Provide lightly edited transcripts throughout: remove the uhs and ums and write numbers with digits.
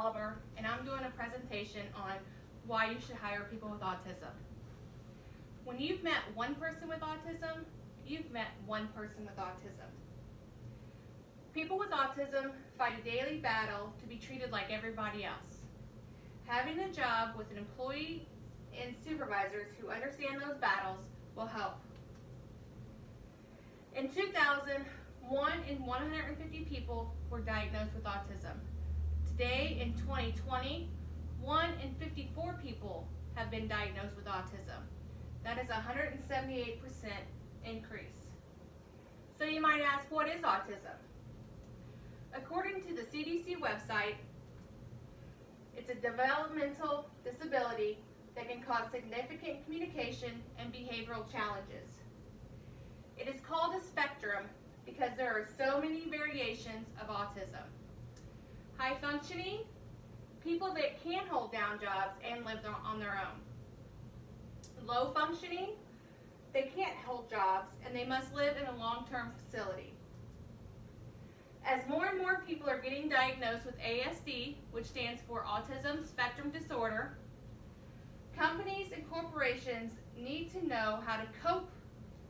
Palmer, and I'm doing a presentation on why you should hire people with autism. When you've met one person with autism, you've met one person with autism. People with autism fight a daily battle to be treated like everybody else. Having a job with an employee and supervisors who understand those battles will help. In 2000, 1 in 150 people were diagnosed with autism. Today, in 2020, 1 in 54 people have been diagnosed with autism. That is a 178% increase. So you might ask, what is autism? According to the CDC website, it's a developmental disability that can cause significant communication and behavioral challenges. It is called a spectrum because there are so many variations of autism. High functioning, people that can hold down jobs and live on their own. Low functioning, they can't hold jobs and they must live in a long-term facility. As more and more people are getting diagnosed with ASD, which stands for Autism Spectrum Disorder, companies and corporations need to know how to cope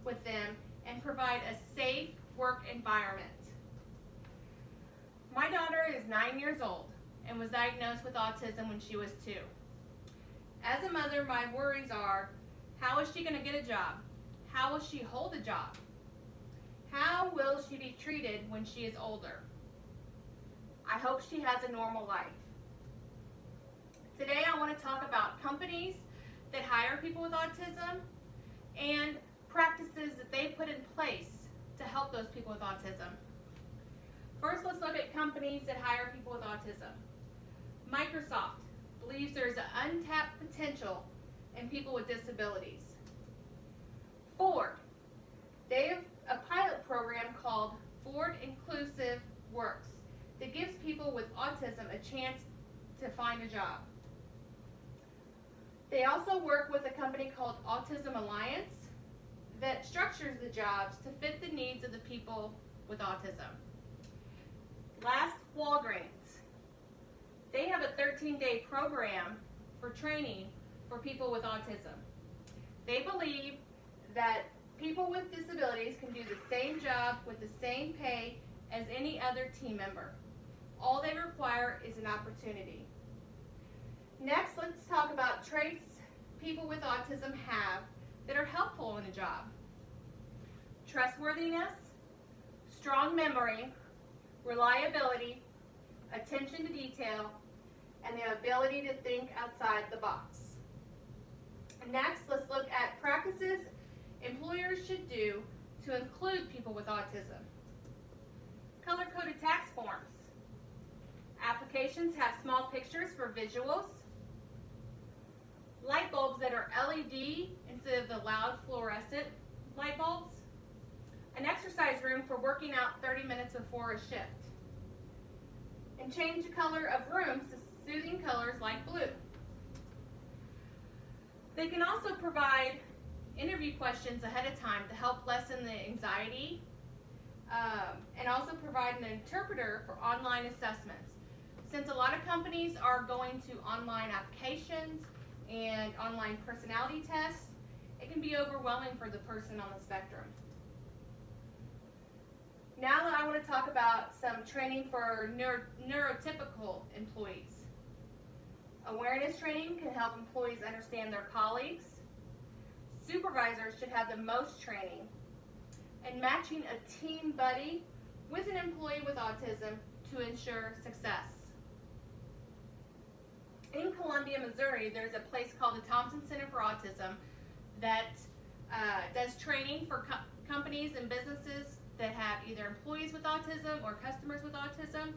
with them and provide a safe work environment. My daughter is 9 years old and was diagnosed with autism when she was 2. As a mother, my worries are, how is she going to get a job? How will she hold a job? How will she be treated when she is older? I hope she has a normal life. Today I want to talk about companies that hire people with autism and practices that they put in place to help those people with autism. First, let's look at companies that hire people with autism. Microsoft believes there's an untapped potential in people with disabilities. Ford, they have a pilot program called Ford Inclusive Works that gives people with autism a chance to find a job. They also work with a company called Autism Alliance that structures the jobs to fit the needs of the people with autism. Last, Walgreens. They have a 13-day program for training for people with autism. They believe that people with disabilities can do the same job with the same pay as any other team member. All they require is an opportunity. Next, let's talk about traits people with autism have that are helpful in a job. Trustworthiness, strong memory, reliability, attention to detail, and the ability to think outside the box. Next, let's look at practices employers should do to include people with autism. Color-coded tax forms. Applications have small pictures for visuals. Light bulbs that are LED instead of the loud fluorescent light bulbs. An exercise room for working out 30 minutes before a shift. And change the color of rooms to soothing colors like blue. They can also provide interview questions ahead of time to help lessen the anxiety, and also provide an interpreter for online assessments. Since a lot of companies are going to online applications and online personality tests, it can be overwhelming for the person on the spectrum. Now I want to talk about some training for neurotypical employees. Awareness training can help employees understand their colleagues. Supervisors should have the most training. And matching a team buddy with an employee with autism to ensure success. In Columbia, Missouri, there's a place called the Thompson Center for Autism that does training for companies and businesses that have either employees with autism or customers with autism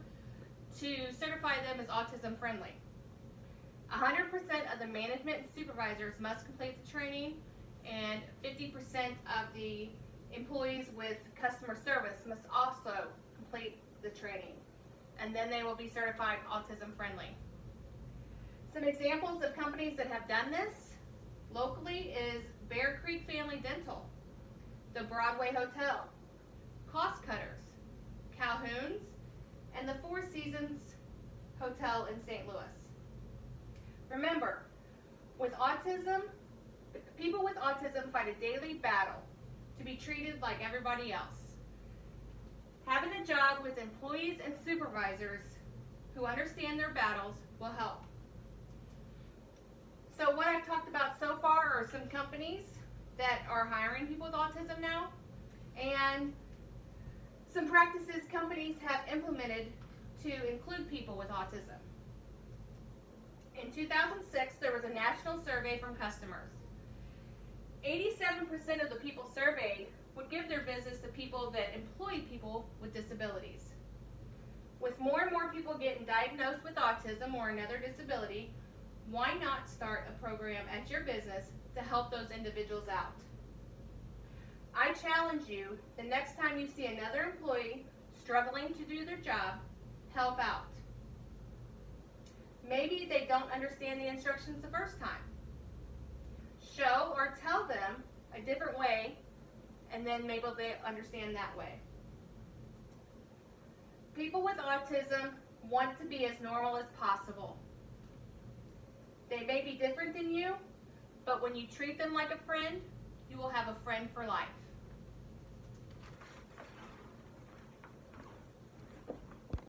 to certify them as autism friendly. 100% of the management and supervisors must complete the training, and 50% of the employees with customer service must also complete the training, and then they will be certified autism friendly. Some examples of companies that have done this locally is Bear Creek Family Dental, the Broadway Hotel, Cost Cutters, Calhoun's, and the Four Seasons Hotel in St. Louis. Remember, with autism, people with autism fight a daily battle to be treated like everybody else. Having a job with employees and supervisors who understand their battles will help. So what I've talked about so far are some companies that are hiring people with autism now, and some practices companies have implemented to include people with autism. In 2006, there was a national survey from customers. 87% of the people surveyed would give their business to people that employ people with disabilities. With more and more people getting diagnosed with autism or another disability, why not start a program at your business to help those individuals out? I challenge you, the next time you see another employee struggling to do their job, help out. Maybe they don't understand the instructions the first time. Show or tell them a different way, and then maybe they'll understand that way. People with autism want to be as normal as possible. They may be different than you, but when you treat them like a friend, you will have a friend for life.